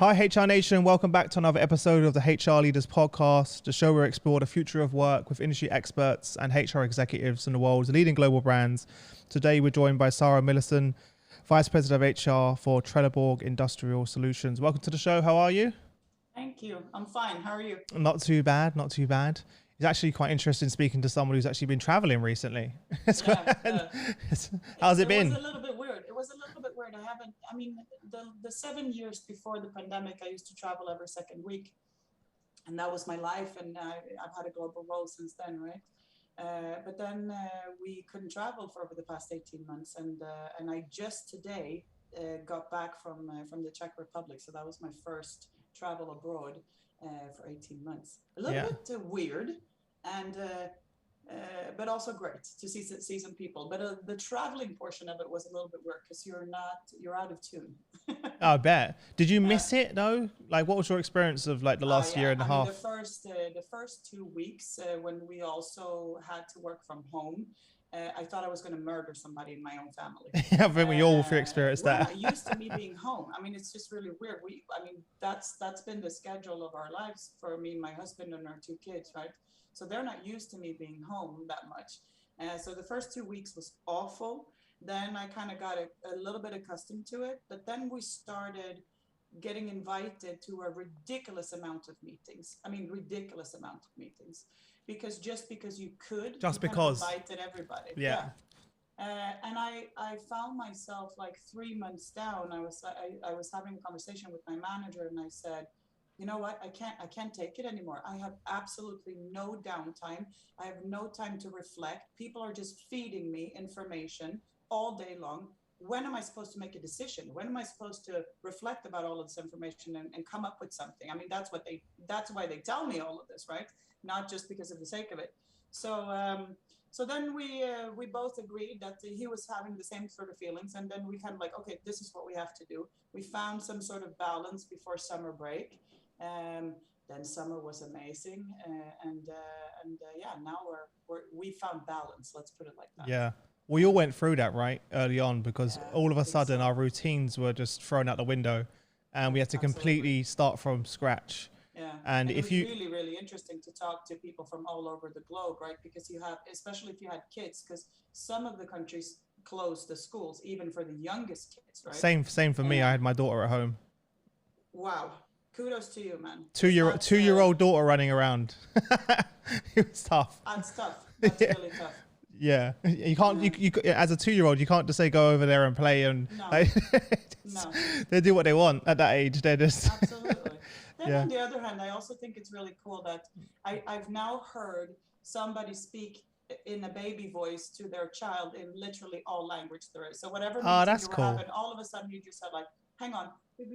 Hi HR Nation, welcome back to another episode of the HR Leaders Podcast, the show where we explore the future of work with industry experts and HR executives in the world's leading global brands. Today we're joined by Sara Milesson, Vice President of HR for Trelleborg Industrial Solutions. Welcome to the show, how are you? Thank you, I'm fine, how are you? Not too bad, not too bad. It's actually quite interesting speaking to someone who's actually been traveling recently. How's it been? It was a little bit weird. The 7 years before the pandemic, I used to travel every second week, and that was my life. And I've had a global role since then, right? But then we couldn't travel for over the past 18 months, and I just today got back from the Czech Republic, so that was my first travel abroad for 18 months. A little bit weird, and but also great to see some people. But the traveling portion of it was a little bit weird because you're out of tune. I bet. Did you miss it though? Like, what was your experience of like the last year and a half? The first 2 weeks when we also had to work from home, I thought I was going to murder somebody in my own family. I think we all experienced that. We're not used to me being home. I mean, it's just really weird. That's been the schedule of our lives for me, my husband, and our 2 kids, right? So they're not used to me being home that much. So the first 2 weeks was awful. Then I kind of got a little bit accustomed to it. But then we started getting invited to a ridiculous amount of meetings. Because you could, invited everybody. Yeah. And I found myself like 3 months down. I was having a conversation with my manager, and I said, you know what, I can't take it anymore. I have absolutely no downtime. I have no time to reflect. People are just feeding me information all day long. When am I supposed to make a decision? When am I supposed to reflect about all of this information and come up with something? I mean, that's why they tell me all of this, right? Not just because of the sake of it. So then we both agreed that he was having the same sort of feelings, and then we kind of like, okay, this is what we have to do. We found some sort of balance before summer break. Then summer was amazing, now we found balance. Let's put it like that. Yeah. We all went through that right early on because all of a sudden our routines were just thrown out the window, and we had to completely start from scratch. Yeah, and it was really, really interesting to talk to people from all over the globe, right? Because especially if you had kids, because some of the countries closed the schools, even for the youngest kids, right? Same for me. I had my daughter at home. Wow. Kudos to you, man. Two-year-old daughter running around. It was tough. That's tough. That's really tough. Yeah, you can't. You as a 2-year-old, you can't just say go over there and play and no. They do what they want at that age. They're just absolutely. Then on the other hand, I also think it's really cool that I've now heard somebody speak in a baby voice to their child in literally all language there is. So whatever that's cool. Having, all of a sudden you just said like, hang on. And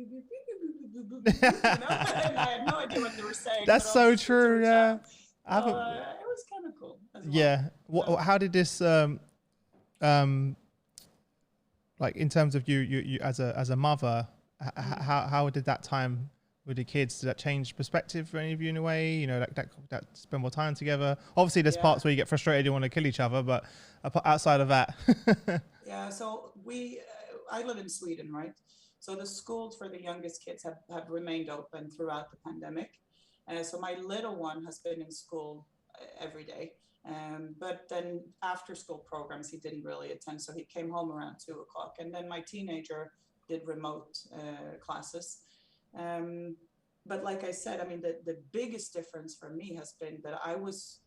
I had no idea what they were saying. That's so true. Yeah. It was kind of cool as well. Yeah. How did this like in terms of you as a mother, how did that time with the kids, did that change perspective for any of you in a way? You know, that spend more time together. Obviously there's parts where you get frustrated, you want to kill each other, but outside of that. Yeah, so I live in Sweden, right? So the schools for the youngest kids have remained open throughout the pandemic. So my little one has been in school every day. But then after school programs, he didn't really attend. So he came home around 2:00. And then my teenager did remote classes. But like I said, I mean, the biggest difference for me has been that I was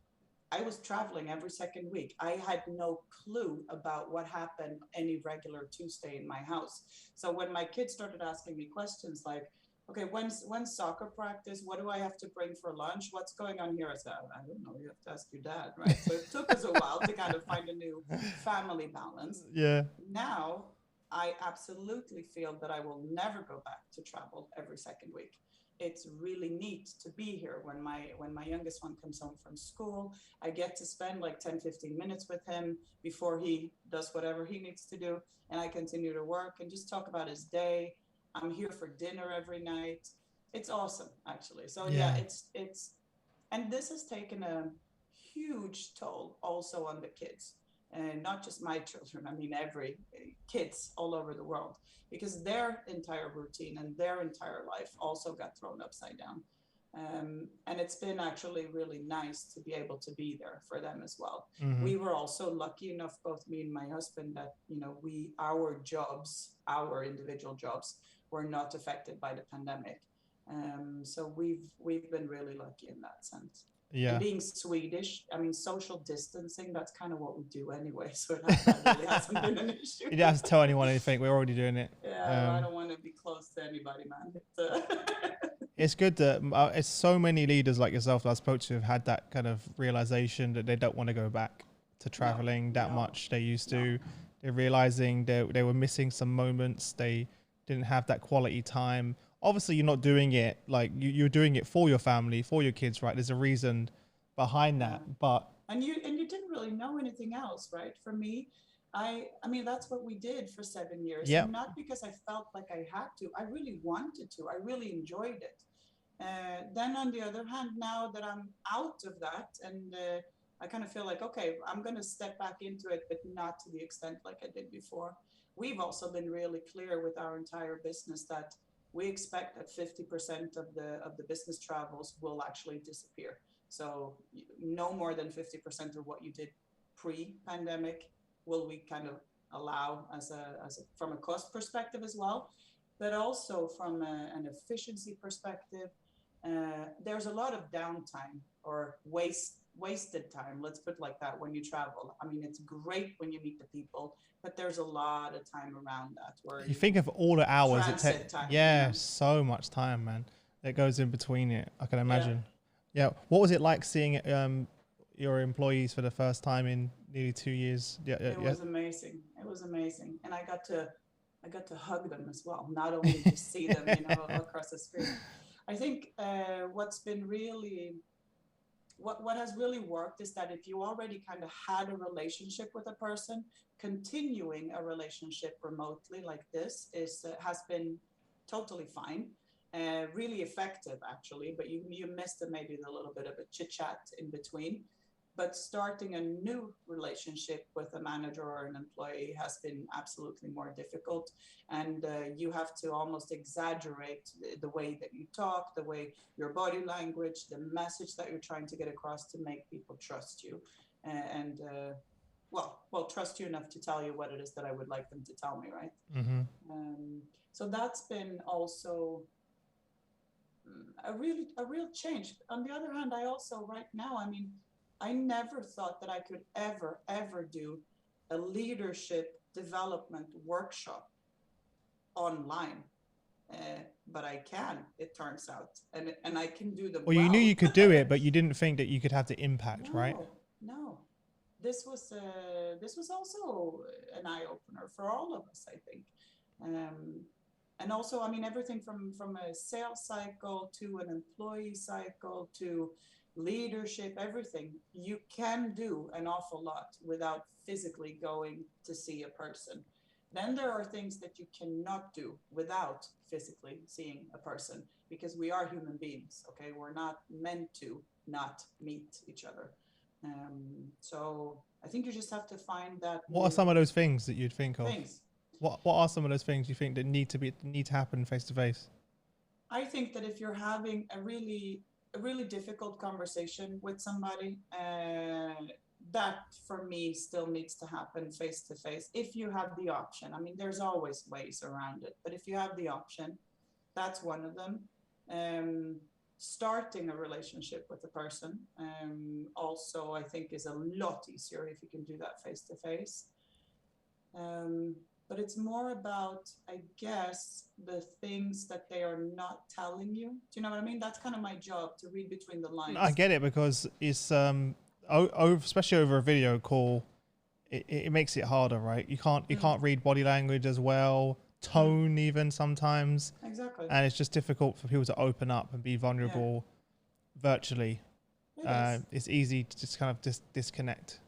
traveling every second week. I had no clue about what happened any regular Tuesday in my house. So when my kids started asking me questions like, okay, when's soccer practice? What do I have to bring for lunch? What's going on here? I said, I don't know, you have to ask your dad, right? So it took us a while to kind of find a new family balance. Yeah. Now, I absolutely feel that I will never go back to travel every second week. It's really neat to be here when my youngest one comes home from school. I get to spend like 10-15 minutes with him before he does whatever he needs to do, and I continue to work and just talk about his day. I'm here for dinner every night. It's awesome, actually. So it's and this has taken a huge toll also on the kids. and not just my children, I mean every kids all over the world, because their entire routine and their entire life also got thrown upside down. And it's been actually really nice to be able to be there for them as well. Mm-hmm. We were also lucky enough, both me and my husband, that our jobs, our individual jobs, were not affected by the pandemic. So we've been really lucky in that sense. Yeah. And being Swedish, I mean, social distancing, that's kind of what we do anyway. So that really hasn't been an issue. You don't have to tell anyone anything. We're already doing it. Yeah, I don't want to be close to anybody, man. It's good that it's so many leaders like yourself that I spoke to have had that kind of realization that they don't want to go back to traveling much they used to. They're realizing they were missing some moments. They didn't have that quality time. Obviously, you're not doing it like you're doing it for your family, for your kids, right? There's a reason behind that, but and you didn't really know anything else, right? For me, I mean that's what we did for 7 years. Yeah. And not because I felt like I had to. I really wanted to. I really enjoyed it. Then on the other hand, now that I'm out of that, and I kind of feel like, okay, I'm going to step back into it, but not to the extent like I did before. We've also been really clear with our entire business that we expect that 50% of the business travels will actually disappear. So no more than 50% of what you did pre-pandemic will we kind of allow as from a cost perspective as well, but also from an efficiency perspective. There's a lot of downtime or wasted time, let's put it like that, when you travel. I mean, it's great when you meet the people, but there's a lot of time around that where you think of all the hours it takes. Yeah, you know? So much time, man, that goes in between it. I can imagine. Yeah. What was it like seeing your employees for the first time in nearly 2 years? It was amazing. It was amazing, and I got to hug them as well, not only to see them, across the screen. I think what's been really, what has really worked is that if you already kind of had a relationship with a person, continuing a relationship remotely like this has been totally fine, really effective actually. But you missed maybe a little bit of a chit chat in between. But starting a new relationship with a manager or an employee has been absolutely more difficult. And you have to almost exaggerate the way that you talk, the way your body language, the message that you're trying to get across to make people trust you. And trust you enough to tell you what it is that I would like them to tell me, right? Mm-hmm. So that's been also a real change. On the other hand, I also right now, I mean, I never thought that I could ever do a leadership development workshop online, but I can. It turns out, and I can do them. Well, you knew you could do it, but you didn't think that you could have the impact, right? No, this was also an eye opener for all of us, I think, and also, I mean, everything from a sales cycle to an employee cycle to leadership, everything. You can do an awful lot without physically going to see a person. Then there are things that you cannot do without physically seeing a person, because we are human beings, okay? We're not meant to not meet each other. So I think you just have to find that. What are some of those things that you'd think of? What are some of those things you think that need to happen face to face? I think that if you're having a really difficult conversation with somebody, that for me still needs to happen face to face. If you have the option, I mean, there's always ways around it, but if you have the option, that's one of them. Starting a relationship with a person, also I think is a lot easier if you can do that face to face. But it's more about, I guess, the things that they are not telling you. Do you know what I mean? That's kind of my job, to read between the lines. I get it, because it's especially over a video call, it makes it harder, right? You can't read body language as well, tone even sometimes. Exactly. And it's just difficult for people to open up and be vulnerable virtually. It's easy to just kind of disconnect.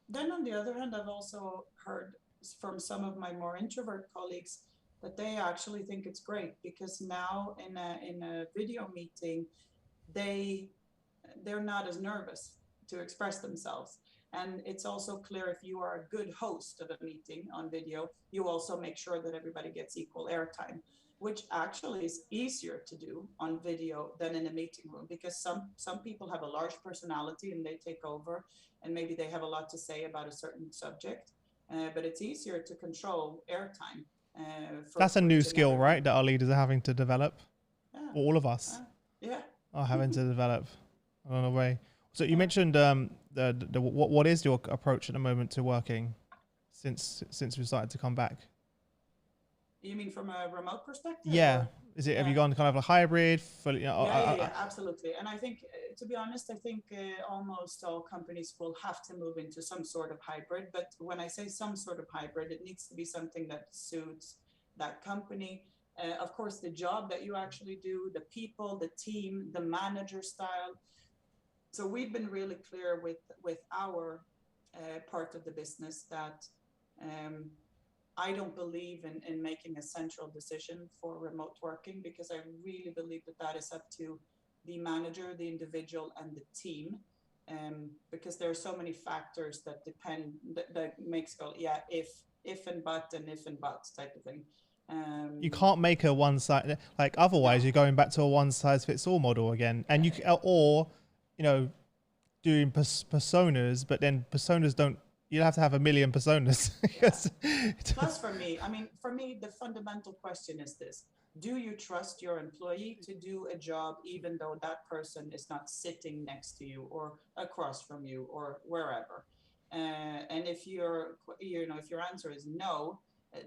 Then on the other hand, I've also heard from some of my more introvert colleagues that they actually think it's great, because now in a video meeting, they're not as nervous to express themselves. And it's also clear if you are a good host of a meeting on video, you also make sure that everybody gets equal airtime, which actually is easier to do on video than in a meeting room, because some people have a large personality and they take over, and maybe they have a lot to say about a certain subject, but it's easier to control airtime. That's a for new each and skill, everyone. right? That our leaders are having to develop. Yeah. All of us Yeah. are having to develop along the way. So you Yeah. mentioned what is your approach at the moment to working since we started to come back? You mean from a remote perspective? Yeah. Or? Is it, have Yeah. you gone kind of a hybrid? Fully, Yeah, absolutely. And I think, to be honest, I think almost all companies will have to move into some sort of hybrid. But when I say some sort of hybrid, it needs to be something that suits that company. Of course, the job that you actually do, the people, the team, the manager style. So we've been really clear with our part of the business that I don't believe in making a central decision for remote working, because I really believe that that is up to the manager, the individual, and the team. Because there are so many factors that depend, that makes go, yeah, if and but, and if and but type of thing. You can't make a one size, like otherwise No. you're going back to a one size fits all model again. And you, or, you know, doing personas, but then personas don't, you'll have to have a million personas. Plus, for me, the fundamental question is this: do you trust your employee to do a job even though that person is not sitting next to you or across from you or wherever? And if if your answer is no,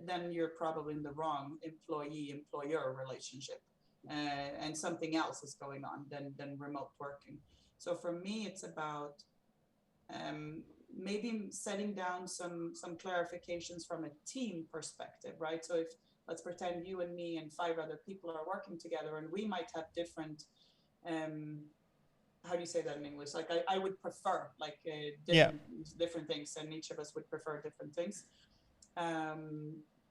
then you're probably in the wrong employee-employer relationship, and something else is going on than remote working. So for me, it's about maybe setting down some clarifications from a team perspective, right? So if, let's pretend you and me and 5 other people are working together, and we might have different how do you say that in English? Like I would prefer like different things, and each of us would prefer different things.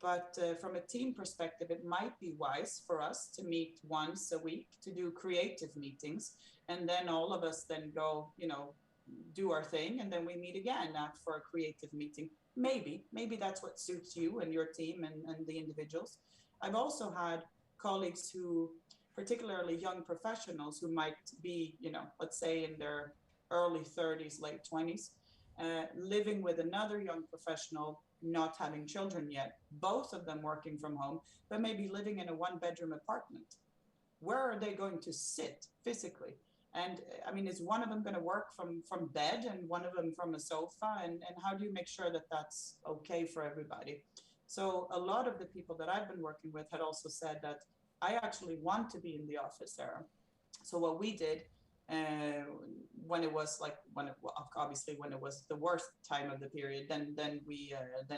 But from a team perspective, it might be wise for us to meet once a week to do creative meetings, and then all of us then go, do our thing, and then we meet again for a creative meeting. Maybe that's what suits you and your team and the individuals. I've also had colleagues who, particularly young professionals who might be, let's say in their early 30s, late 20s, living with another young professional, not having children yet, both of them working from home, but maybe living in a 1-bedroom apartment. Where are they going to sit physically? And is one of them going to work from bed and one of them from a sofa? And how do you make sure that that's okay for everybody? So a lot of the people that I've been working with had also said that I actually want to be in the office, Sarah. So what we did, when it was obviously when it was the worst time of the period, then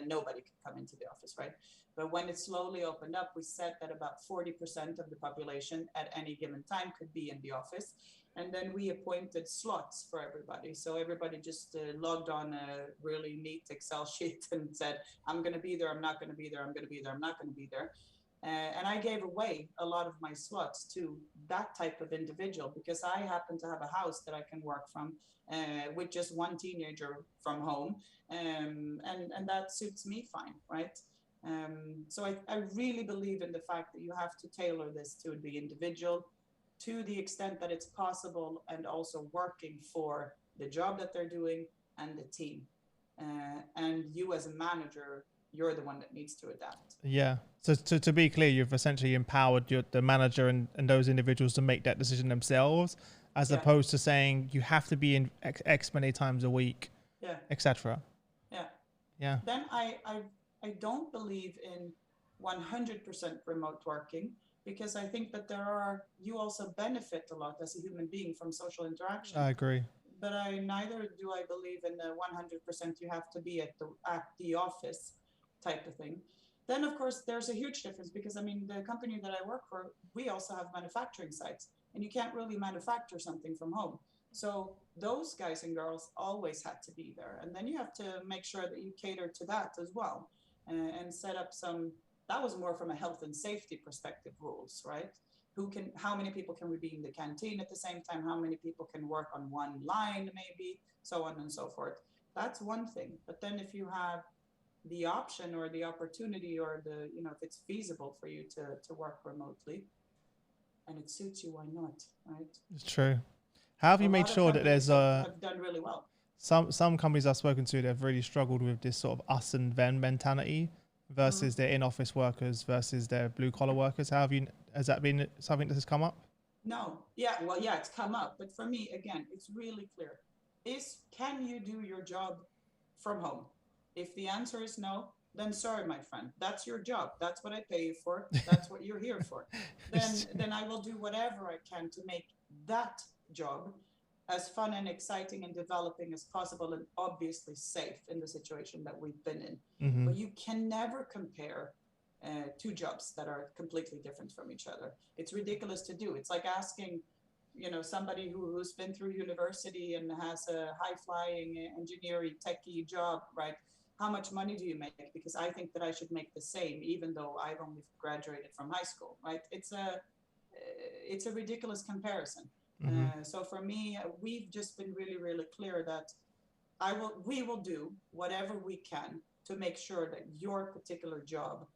nobody could come into the office, right? But when it slowly opened up, we said that about 40% of the population at any given time could be in the office. And then we appointed slots for everybody. So everybody just logged on a really neat Excel sheet and said, I'm going to be there, I'm not going to be there, I'm going to be there, I'm not going to be there. And I gave away a lot of my slots to that type of individual, because I happen to have a house that I can work from with just one teenager from home. And that suits me fine, right? So I really believe in the fact that you have to tailor this to the individual, to the extent that it's possible, and also working for the job that they're doing and the team. And you as a manager, you're the one that needs to adapt. Yeah. So to be clear, you've essentially empowered the manager and those individuals to make that decision themselves, as opposed to saying you have to be in X many times a week, etc. Yeah. Then I don't believe in 100% remote working, because I think that you also benefit a lot as a human being from social interaction. I agree. But neither do I believe in the 100% you have to be at the office type of thing. Then of course there's a huge difference, because the company that I work for, we also have manufacturing sites, and you can't really manufacture something from home. So those guys and girls always had to be there, and then you have to make sure that you cater to that as well, and set up that was more from a health and safety perspective rules, right? How many people can we be in the canteen at the same time? How many people can work on one line, maybe, so on and so forth. that's one thing. But then if you have the option or the opportunity or the, if it's feasible for you to work remotely and it suits you, why not, right? It's true. How have A you made lot of sure that there's companies have done really well. some companies I've spoken to, they've really struggled with this sort of us and them mentality versus their in-office workers versus their blue-collar workers? Has that been something that has come up? No. Yeah, well, yeah, it's come up. But for me, again, it's really clear. Can you do your job from home? If the answer is no, then sorry, my friend, that's your job. That's what I pay you for. That's what you're here for. Then I will do whatever I can to make that job as fun and exciting and developing as possible, and obviously safe in the situation that we've been in. Mm-hmm. But you can never compare two jobs that are completely different from each other. It's ridiculous to do. It's like asking, somebody who's been through university and has a high-flying engineering techie job, right? How much money do you make? Because I think that I should make the same, even though I've only graduated from high school, right? It's a ridiculous comparison. Mm-hmm. So for me, we've just been really, really clear that we will do whatever we can to make sure that your particular job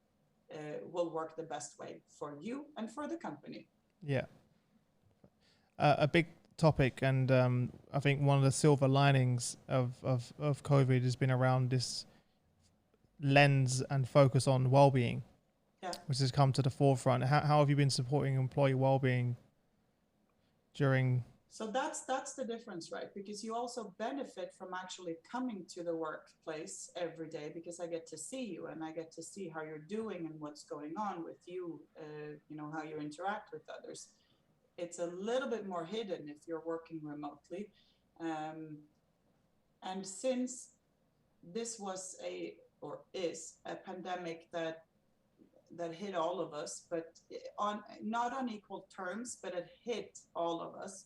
will work the best way for you and for the company. Yeah. A big topic, and I think one of the silver linings of COVID has been around this lens and focus on well-being, which has come to the forefront. How have you been supporting employee well-being during? So that's the difference, right? Because you also benefit from actually coming to the workplace every day, because I get to see you and I get to see how you're doing and what's going on with you, how you interact with others. It's a little bit more hidden if you're working remotely. And since this was is a pandemic that hit all of us, but not on equal terms, but it hit all of us.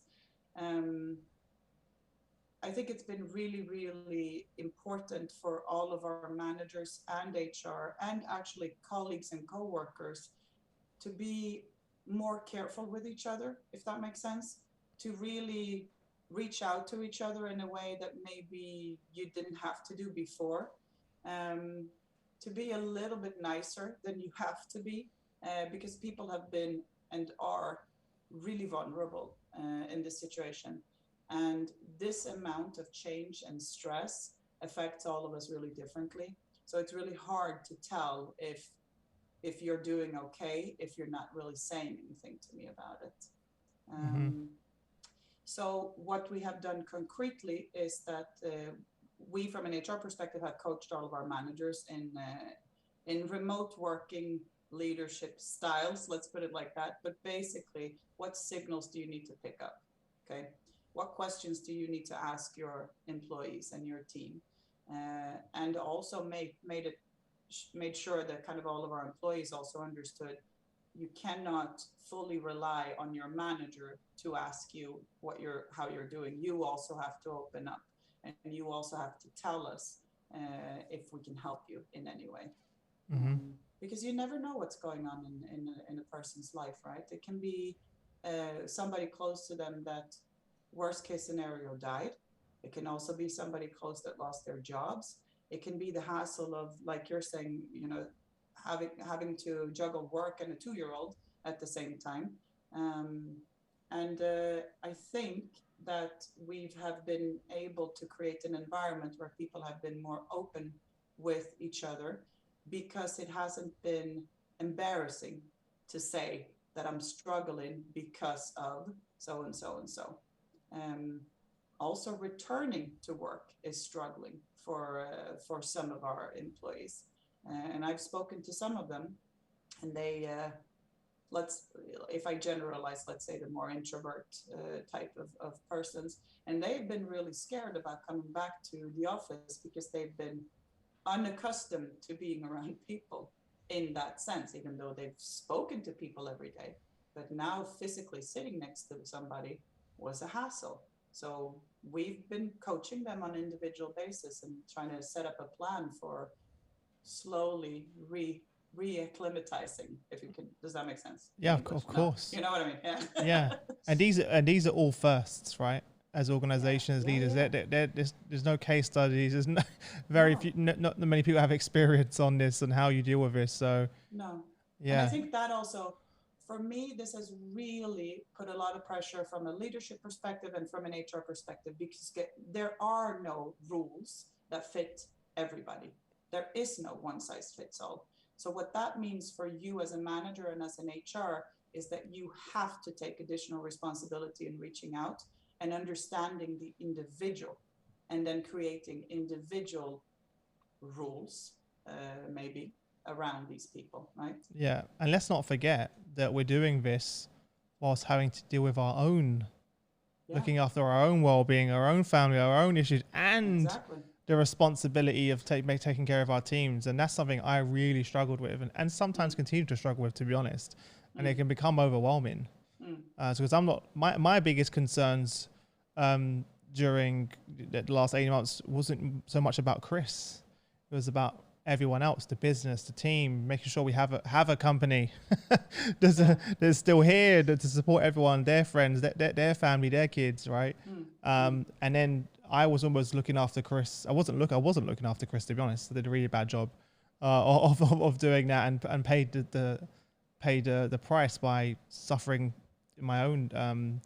I think it's been really, really important for all of our managers and HR and actually colleagues and coworkers to be more careful with each other, if that makes sense, to really reach out to each other in a way that maybe you didn't have to do before, to be a little bit nicer than you have to be, because people have been and are really vulnerable in this situation. And this amount of change and stress affects all of us really differently. So it's really hard to tell if you're doing okay, if you're not really saying anything to me about it. So what we have done concretely is that we, from an HR perspective, have coached all of our managers in remote working leadership styles, let's put it like that. But basically, what signals do you need to pick up? Okay, what questions do you need to ask your employees and your team? And also made sure that kind of all of our employees also understood you cannot fully rely on your manager to ask you how you're doing. You also have to open up, and you also have to tell us if we can help you in any way. Because you never know what's going on in a person's life, right? It can be somebody close to them that, worst case scenario, died. It can also be somebody close that lost their jobs. It can be the hassle of, like you're saying, having to juggle work and a 2-year-old at the same time. I think that we have been able to create an environment where people have been more open with each other, because it hasn't been embarrassing to say that I'm struggling because of so and so and so. Also, returning to work is struggling for some of our employees, and I've spoken to some of them, and they if I generalize, let's say the more introvert type of persons, and they've been really scared about coming back to the office because they've been unaccustomed to being around people in that sense, even though they've spoken to people every day. But now physically sitting next to somebody was a hassle. So we've been coaching them on an individual basis and trying to set up a plan for slowly re-acclimatizing, if you can. Does that make sense? Yeah, of course. You know what I mean? Yeah. Yeah. And these are all firsts, right? as organizations, leaders. Yeah. There's no case studies. There's no, very No, few, not many people have experience on this and how you deal with this. So no. And I yeah, think that also, for me, this has really put a lot of pressure from a leadership perspective and from an HR perspective, because there are no rules that fit everybody. There is no one size fits all. So what that means for you as a manager and as an HR is that you have to take additional responsibility in reaching out and understanding the individual, and then creating individual rules, maybe around these people, right? yeah. And let's not forget that we're doing this whilst having to deal with our own, Yeah, looking after our own well-being, our own family, our own issues, and exactly. the responsibility of taking care of our teams. And that's something I really struggled with, and sometimes continue to struggle with, to be honest. And it can become overwhelming. Because I'm not, my biggest concerns during the last 18 months wasn't so much about Chris. It was about everyone else, the business, the team, making sure we have a company that's still here to support everyone, their friends, their family, their kids, right? And then I was almost looking after Chris. I wasn't looking after Chris, to be honest. I did a really bad job of doing that, and paid the price by suffering my own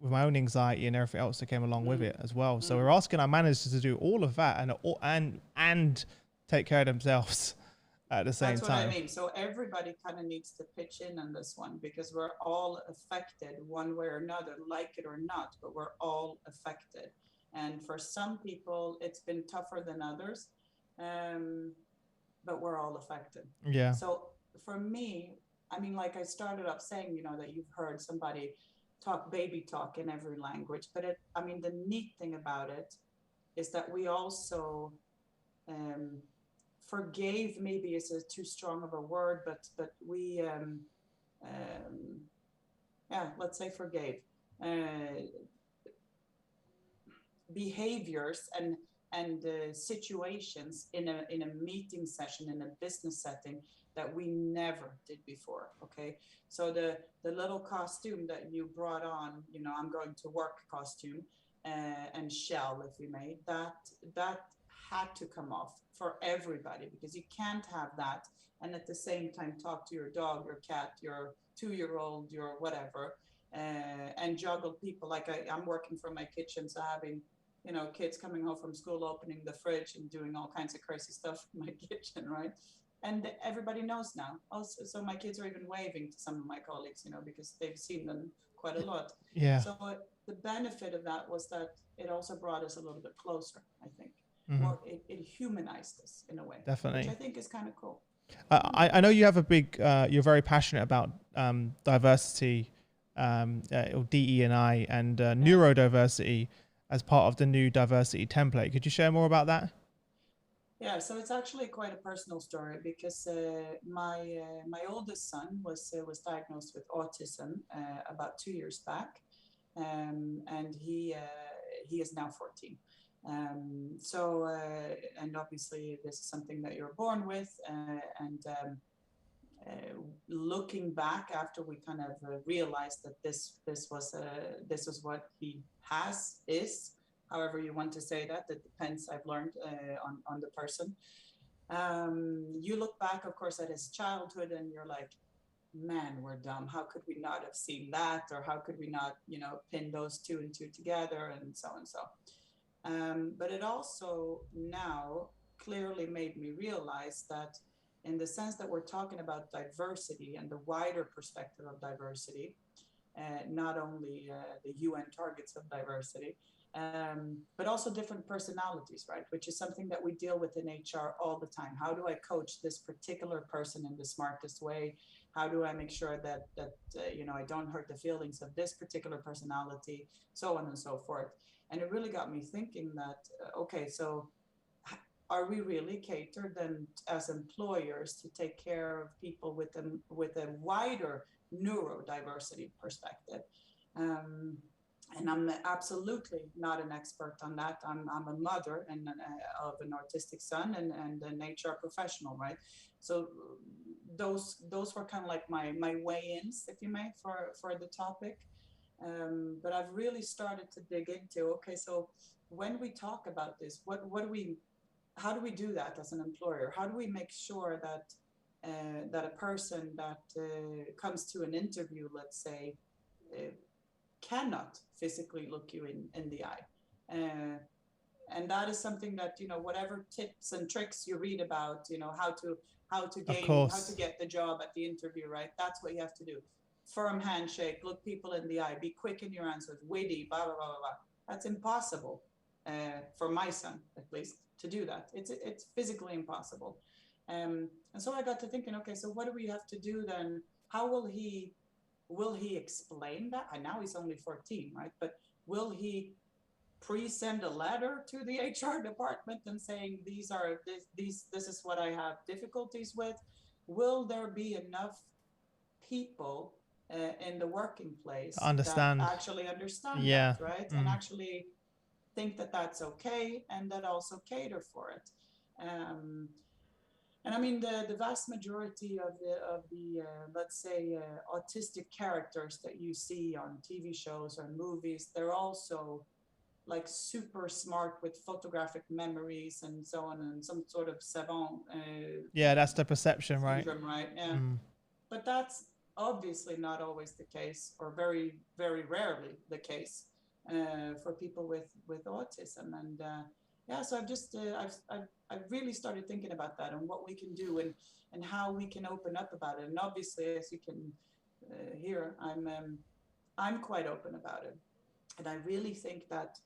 with my own anxiety and everything else that came along with it as well. So we're asking our managers to do all of that and take care of themselves at the same That's what time. I mean. So everybody kind of needs to pitch in on this one, because we're all affected one way or another, like it or not, but we're all affected. And for some people, it's been tougher than others, but we're all affected. Yeah. So for me, I mean, like I started up saying, that you've heard somebody talk baby talk in every language, but the neat thing about it is that we also forgave, maybe is too strong of a word, but we let's say forgave behaviors and situations in a meeting session, in a business setting, that we never did before. Okay, so the little costume that you brought on, I'm going to work costume, and shell, if you may, that had to come off for everybody, because you can't have that and at the same time talk to your dog, your cat, your 2-year-old, your whatever, and juggle people. Like I'm working from my kitchen, so having kids coming home from school, opening the fridge and doing all kinds of crazy stuff in my kitchen, right? And everybody knows now. Also, so my kids are even waving to some of my colleagues, because they've seen them quite a lot. Yeah. So the benefit of that was that it also brought us a little bit closer, I think. More, it humanized us in a way. Definitely. Which I think is kind of cool. I know you have a big, you're very passionate about diversity, or DE&I, and neurodiversity as part of the new diversity template. Could you share more about that? Yeah, so it's actually quite a personal story, because my oldest son was diagnosed with autism about 2 years back, and he is now 14. And obviously this is something that you're born with, and looking back after we kind of realized that this was what he is, however you want to say that depends, I've learned, on the person. You look back, of course, at his childhood and you're like, man, we're dumb. How could we not have seen that? Or how could we not, pin those 2 and 2 together, and so and so. But it also now clearly made me realize that, in the sense that we're talking about diversity and the wider perspective of diversity, not only the UN targets of diversity, but also different personalities, right? Which is something that we deal with in HR all the time. How do I coach this particular person in the smartest way? How do I make sure that I don't hurt the feelings of this particular personality, so on and so forth. And it really got me thinking that, okay, so are we really catered then as employers to take care of people with a wider neurodiversity perspective? And I'm absolutely not an expert on that. I'm a mother and of an autistic son and an HR professional, right? So those were kind of like my weigh-ins, if you may, for the topic. But I've really started to dig into, okay, so when we talk about this, how do we do that as an employer? How do we make sure that that a person that comes to an interview, let's say, cannot physically look you in the eye? And that is something that, you know, whatever tips and tricks you read about, you know, how to get the job at the interview, right? That's what you have to do. Firm handshake, look people in the eye, be quick in your answers, witty, blah, blah, blah, blah, blah. That's impossible for my son, at least, to do that. It's physically impossible. And so I got to thinking, okay, so what do we have to do then? How will he explain that? And now he's only 14, right? But will he send a letter to the HR department and saying, this is what I have difficulties with? Will there be enough people in the working place that actually understand that, right? And actually think that that's okay, and that also cater for it. And I mean, the vast majority of the let's say autistic characters that you see on TV shows or movies, they're also like super smart with photographic memories and so on, and some sort of savant. That's the perception, syndrome, right? Yeah. But that's obviously not always the case, or very, very rarely the case for people with autism. And so I've just I've really started thinking about that and what we can do and how we can open up about it. And obviously, as you can hear, I'm quite open about it. And I really think that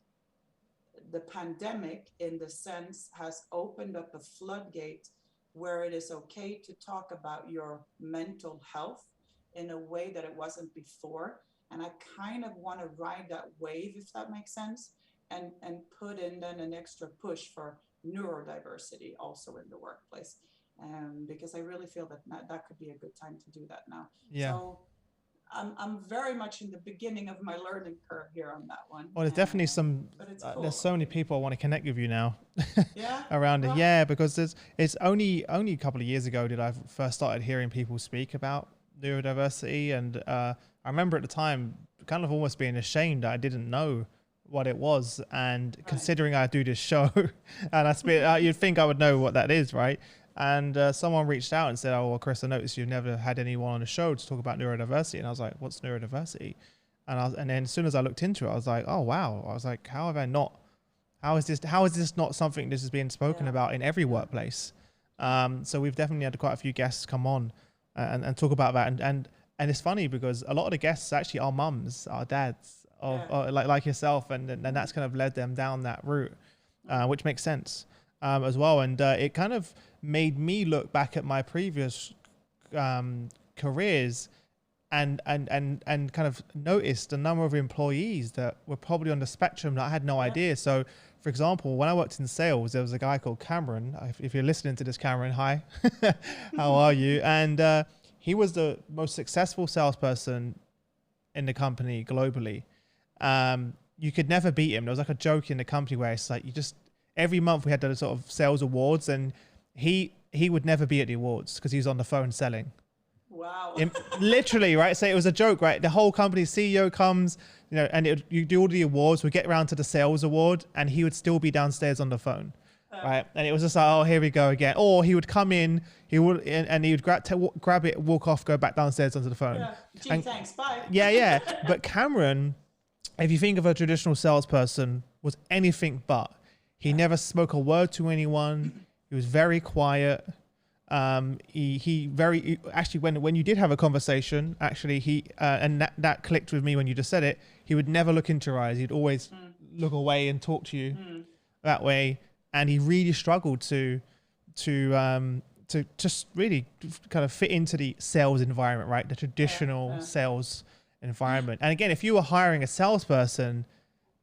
the pandemic, in the sense, has opened up a floodgate where it is okay to talk about your mental health in a way that it wasn't before. And I kind of want to ride that wave, if that makes sense, and put in then an extra push for neurodiversity also in the workplace, because I really feel that could be a good time to do that now. So I'm very much in the beginning of my learning curve here on that one. Well, there's definitely some, cool. There's so many people I want to connect with you now around it. Yeah, because it's only a couple of years ago did I first started hearing people speak about neurodiversity. And I remember at the time kind of almost being ashamed that I didn't know what it was. And considering I do this show and you'd think I would know what that is, right? And someone reached out and said, oh, well, Chris, I noticed you've never had anyone on the show to talk about neurodiversity. And I was like, what's neurodiversity? And then as soon as I looked into it, I was like, oh, wow. I was like, how is this not something this is being spoken about in every workplace? So we've definitely had quite a few guests come on and talk about that. And it's funny because a lot of the guests actually are mums, are dads, like yourself. And that's kind of led them down that route, which makes sense as well. And it kind of made me look back at my previous careers and kind of noticed a number of employees that were probably on the spectrum that I had no idea. So, for example, when I worked in sales, there was a guy called Cameron. If you're listening to this, Cameron, hi, how are you? And he was the most successful salesperson in the company globally. You could never beat him. There was like a joke in the company where it's like every month we had those sort of sales awards, and he would never be at the awards because he was on the phone selling. Wow. Literally, right? So it was a joke, right? The whole company's CEO comes, and you do all the awards. We get around to the sales award, and he would still be downstairs on the phone, right? And it was just like, oh, here we go again. Or he would come in, he would grab it, walk off, go back downstairs onto the phone. Yeah. Gee, thanks, bye. Yeah. But Cameron, if you think of a traditional salesperson, was anything but. He never spoke a word to anyone. He was very quiet. Actually, when you did have a conversation, actually and that clicked with me when you just said it. He would never look into your eyes. He'd always look away and talk to you that way. And he really struggled to just really kind of fit into the sales environment, right? The traditional sales environment. And again, if you were hiring a salesperson,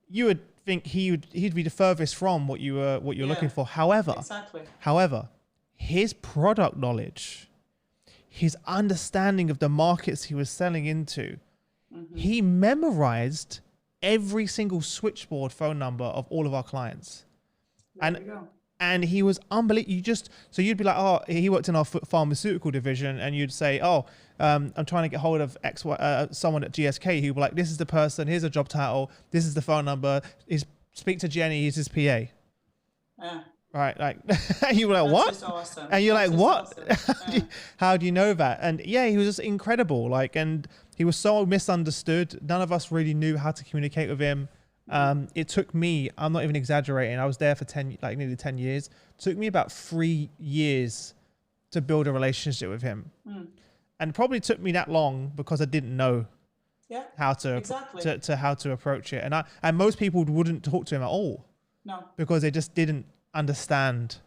you would think he'd be the furthest from what you're looking for. However, his product knowledge, his understanding of the markets he was selling into, he memorized every single switchboard phone number of all of our clients. And And he was unbelievable. So you'd be like, oh, he worked in our pharmaceutical division, and you'd say, oh, I'm trying to get hold of someone at GSK. He'd be like, this is the person, here's a job title, this is the phone number, speak to Jenny, he's his PA. Yeah. Right, like, you were like, That's what? just awesome. And you're That's like, what? awesome. How do you know that? And yeah, he was just incredible. Like, and he was so misunderstood. None of us really knew how to communicate with him. It took me, I'm not even exaggerating, I was there for nearly 10 years. It took me about 3 years to build a relationship with him. And it probably took me that long because I didn't know how to how to approach it. And most people wouldn't talk to him at all. No. Because they just didn't understand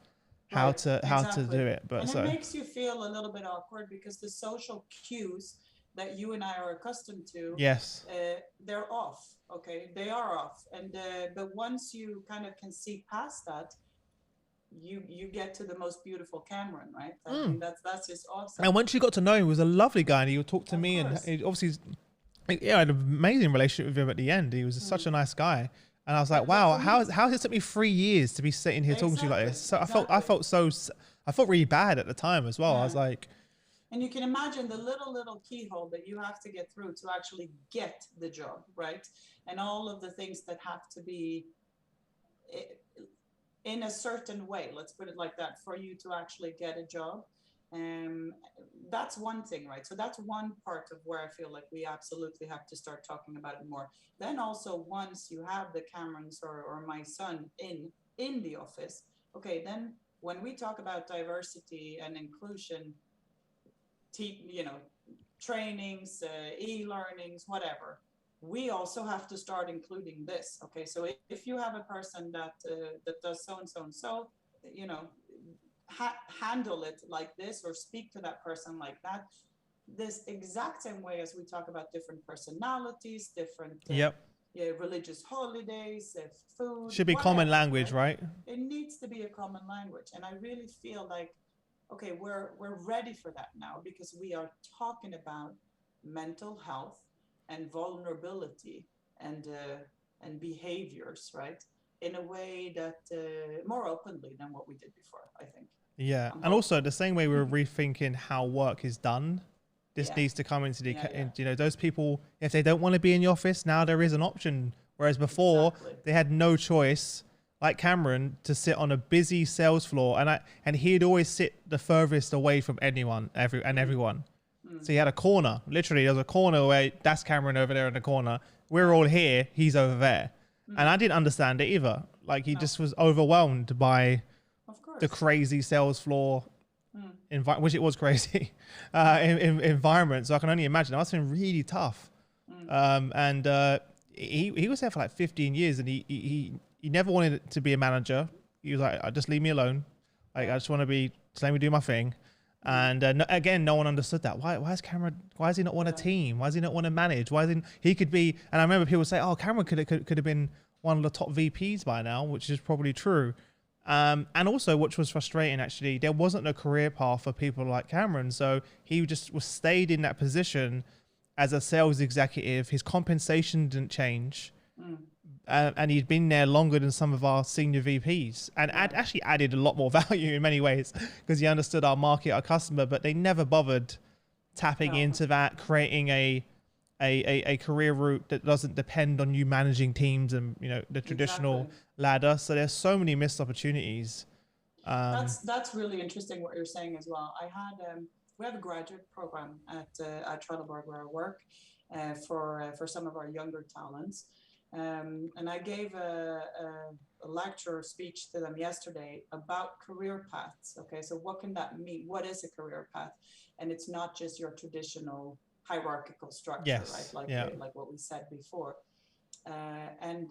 how to do it. But and it makes you feel a little bit awkward because the social cues that you and I are accustomed to, they're off. Okay, they are off. And but once you kind of can see past that, you get to the most beautiful Cameron, right? I mean, that's just awesome. And once you got to know him, he was a lovely guy, and he would talk to me, and he obviously, I had an amazing relationship with him at the end. He was such a nice guy. And I was like, wow, how has it took me 3 years to be sitting here talking to you like this? So I felt really bad at the time as well. I was like, and you can imagine the little keyhole that you have to get through to actually get the job, right? And all of the things that have to be in a certain way, let's put it like that, for you to actually get a job. That's one thing, right? So that's one part of where I feel like we absolutely have to start talking about it more. Then also, once you have the Camerons or my son in the office, okay, then when we talk about diversity and inclusion, trainings, e-learnings, whatever, we also have to start including this. Okay, so if you have a person that does so and so and so, handle it like this, or speak to that person like that, this exact same way as we talk about different personalities, different religious holidays, food. Should be common language, right? It needs to be a common language. And I really feel like, okay, we're ready for that now, because we are talking about mental health and vulnerability and behaviors, right? In a way that more openly than what we did before, I think. Yeah, and also the same way we're rethinking how work is done. This needs to come into those people, if they don't want to be in the office, now there is an option. Whereas before they had no choice, like Cameron, to sit on a busy sales floor, and he'd always sit the furthest away from everyone. So he had a corner. Literally, there was a corner where that's Cameron over there in the corner. We're all here. He's over there. And I didn't understand it either. Like, he just was overwhelmed by the crazy sales floor which it was crazy environment. So I can only imagine. It must have been really tough. He was there for like 15 years, and he never wanted to be a manager. He was like, just leave me alone. Like, I just want to let me do my thing. And again, no one understood that. Why is Cameron? Why does he not want a team? Why does he not want to manage? He could be? And I remember people say, "Oh, Cameron could have been one of the top VPs by now," which is probably true. And also, which was frustrating, actually, there wasn't a career path for people like Cameron. So he just stayed in that position as a sales executive. His compensation didn't change. And he'd been there longer than some of our senior VPs, and actually added a lot more value in many ways, because he understood our market, our customer, but they never bothered tapping into that, creating a career route that doesn't depend on you managing teams and the traditional ladder. So there's so many missed opportunities. That's really interesting what you're saying as well. We have a graduate program at Trelleborg where I work for some of our younger talents. And I gave a lecture speech to them yesterday about career paths. Okay, so what can that mean? What is a career path? And it's not just your traditional hierarchical structure, right? Like what we said before. And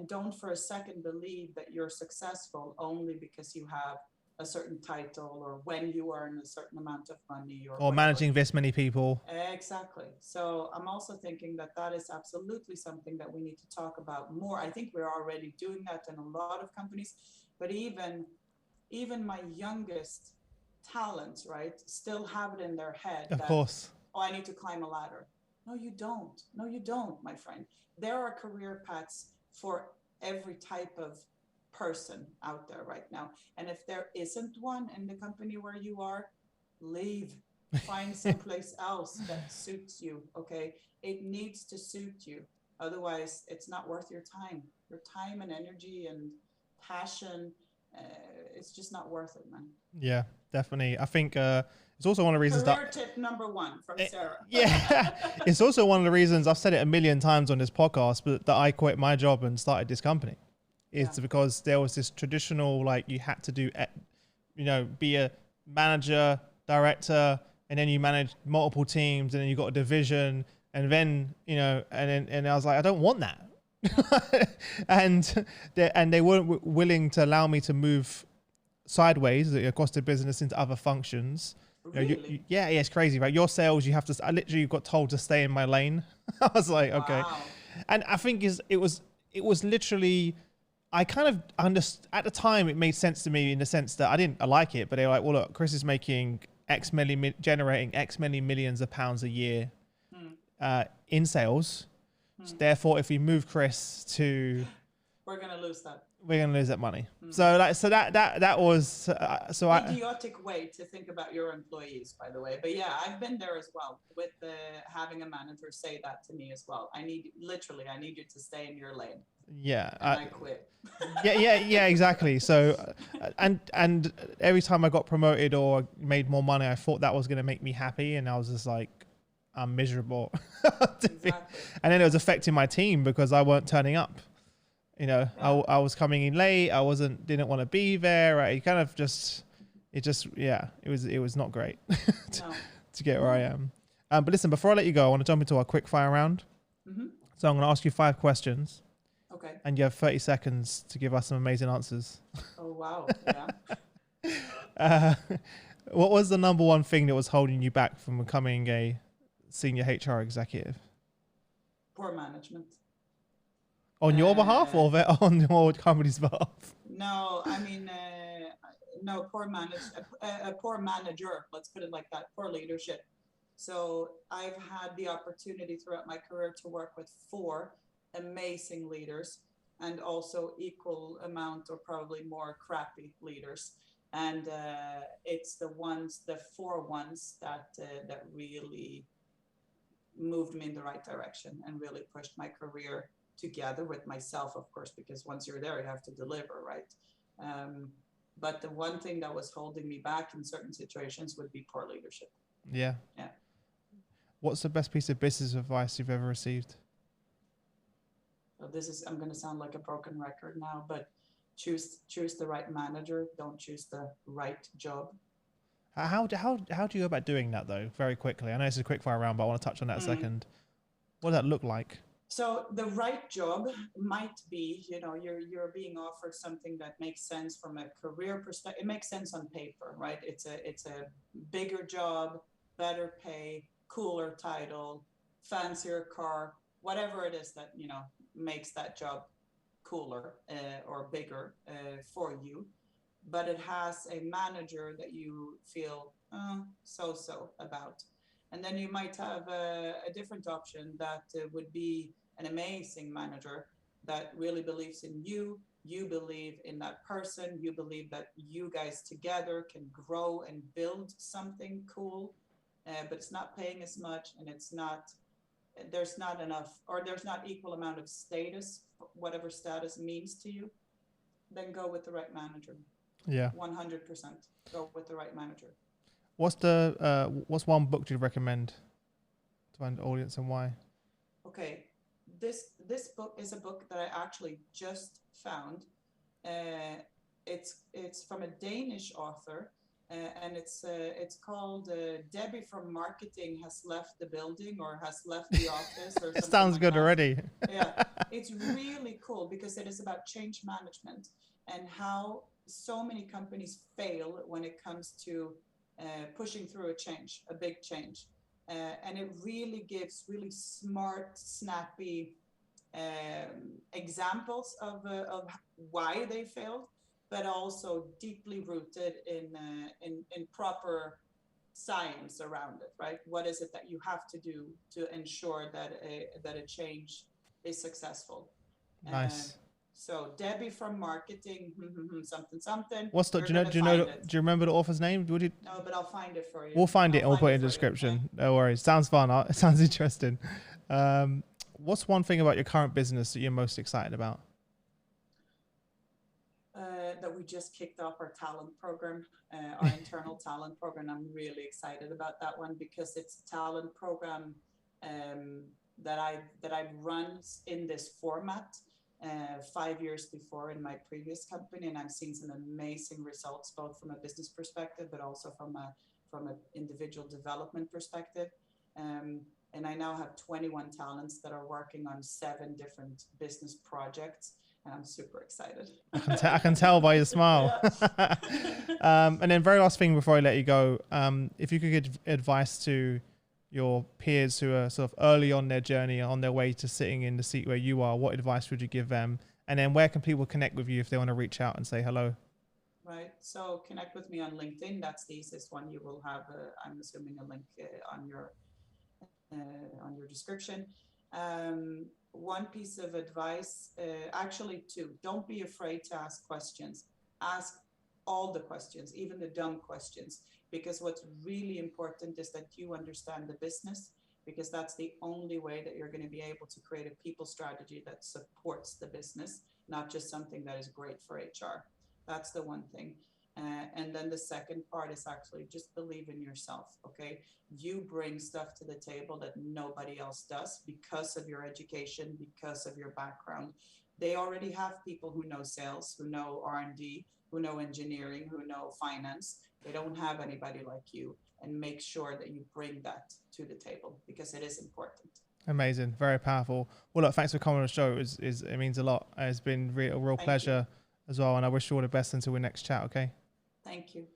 don't for a second believe that you're successful only because you have a certain title, or when you earn a certain amount of money, or managing this many people. Exactly. So I'm also thinking that is absolutely something that we need to talk about more. I think we're already doing that in a lot of companies, but even my youngest talents, right, still have it in their head of course, oh, I need to climb a ladder. No, you don't, my friend. There are career paths for every type of person out there right now. And if there isn't one in the company where you are, leave. Find someplace else that suits you. Okay, it needs to suit you. Otherwise, it's not worth your time and energy and passion. It's just not worth it, man. Yeah, definitely. I think it's also one of the reasons Career tip number one from Sara. Yeah, it's also one of the reasons I've said it a million times on this podcast, but that I quit my job and started this company. It's because there was this traditional, like, you had to do, you know, be a manager, director, and then you manage multiple teams, and then you got a division, and then, you know, and I was like, I don't want that. and they weren't willing to allow me to move sideways across the business into other functions. Really? Yeah, it's crazy, right? Your sales, you have to, I literally got told to stay in my lane. I was like, okay. And I think it was literally, I kind of understood at the time. It made sense to me in the sense that I like it, but they were like, well, look, Chris is making generating X many millions of pounds a year in sales. So therefore, if we move Chris to, we're gonna lose that. We're gonna lose that money. So that was idiotic way to think about your employees, by the way. But yeah, I've been there as well with having a manager say that to me as well. I need you to stay in your lane. Yeah, and I quit. yeah, exactly. So, and every time I got promoted or made more money, I thought that was going to make me happy, and I was just like, I'm miserable. Exactly. And then it was affecting my team because I weren't turning up. You know, I was coming in late. Didn't want to be there. Right? It kind of it was not great to get where I am. But listen, before I let you go, I want to jump into our quick fire round. So I'm going to ask you 5 questions. Okay. And you have 30 seconds to give us some amazing answers. Oh, wow. Yeah. What was the number one thing that was holding you back from becoming a senior HR executive? Poor management. On your behalf or on your company's behalf? No, I mean, no, poor manager, let's put it like that, poor leadership. So I've had the opportunity throughout my career to work with 4 amazing leaders and also equal amount or probably more crappy leaders. And it's the 4 ones that really moved me in the right direction and really pushed my career together with myself, of course, because once you're there, you have to deliver, right? But the one thing that was holding me back in certain situations would be poor leadership. Yeah. What's the best piece of business advice you've ever received? So I'm going to sound like a broken record now, but choose the right manager. Don't choose the right job. How do you go about doing that though? Very quickly. I know it's a quick fire round, but I want to touch on that a second. What does that look like? So the right job might be, you're being offered something that makes sense from a career perspective. It makes sense on paper, right? It's a bigger job, better pay, cooler title, fancier car, whatever it is that, makes that job cooler or bigger for you. But it has a manager that you feel so about. And then you might have a different option that would be an amazing manager that really believes in you. You believe in that person. You believe that you guys together can grow and build something cool, but it's not paying as much, and there's not enough, or there's not equal amount of status, whatever status means to you. Then go with the right manager. Yeah. 100% go with the right manager. What's one book you'd recommend to an audience, and why? Okay, this book is a book that I actually just found. It's from a Danish author, and it's called Debbie from Marketing has left the building or has left the office or something. Sounds like good that. already. Yeah, it's really cool because it is about change management and how so many companies fail when it comes to pushing through a big change. And it really gives really smart, snappy examples of why they failed, but also deeply rooted in proper science around it, right? What is it that you have to do to ensure that a change is successful? Nice. So Debbie from marketing, something. What's the, You're do you know, gonna do you know, find it. do you remember the author's name? Would you? No, but I'll find it for you. We'll find it I'll and we'll put it in for the you, description. okay? No worries. Sounds fun. It sounds interesting. What's one thing about your current business that you're most excited about? That we just kicked off our talent program, our internal talent program. I'm really excited about that one because it's a talent program that I've run in this format 5 years before in my previous company, and I've seen some amazing results both from a business perspective but also from an individual development perspective. And I now have 21 talents that are working on 7 different business projects. And I'm super excited. I can tell by your smile. And then very last thing before I let you go, if you could give advice to your peers who are sort of early on their journey, on their way to sitting in the seat where you are, what advice would you give them? And then where can people connect with you if they want to reach out and say hello? Right. So connect with me on LinkedIn. That's the easiest one. You will have, I'm assuming, a link on your description. One piece of advice, actually 2, don't be afraid to ask questions. Ask all the questions, even the dumb questions, because what's really important is that you understand the business, because that's the only way that you're going to be able to create a people strategy that supports the business, not just something that is great for HR. That's the one thing. And then the second part is actually just believe in yourself, okay? You bring stuff to the table that nobody else does because of your education, because of your background. They already have people who know sales, who know R&D, who know engineering, who know finance. They don't have anybody like you, and make sure that you bring that to the table because it is important. Amazing. Very powerful. Well, look, thanks for coming on the show. It means a lot. It's been a real pleasure as well. And I wish you all the best until we next chat. Okay. Thank you.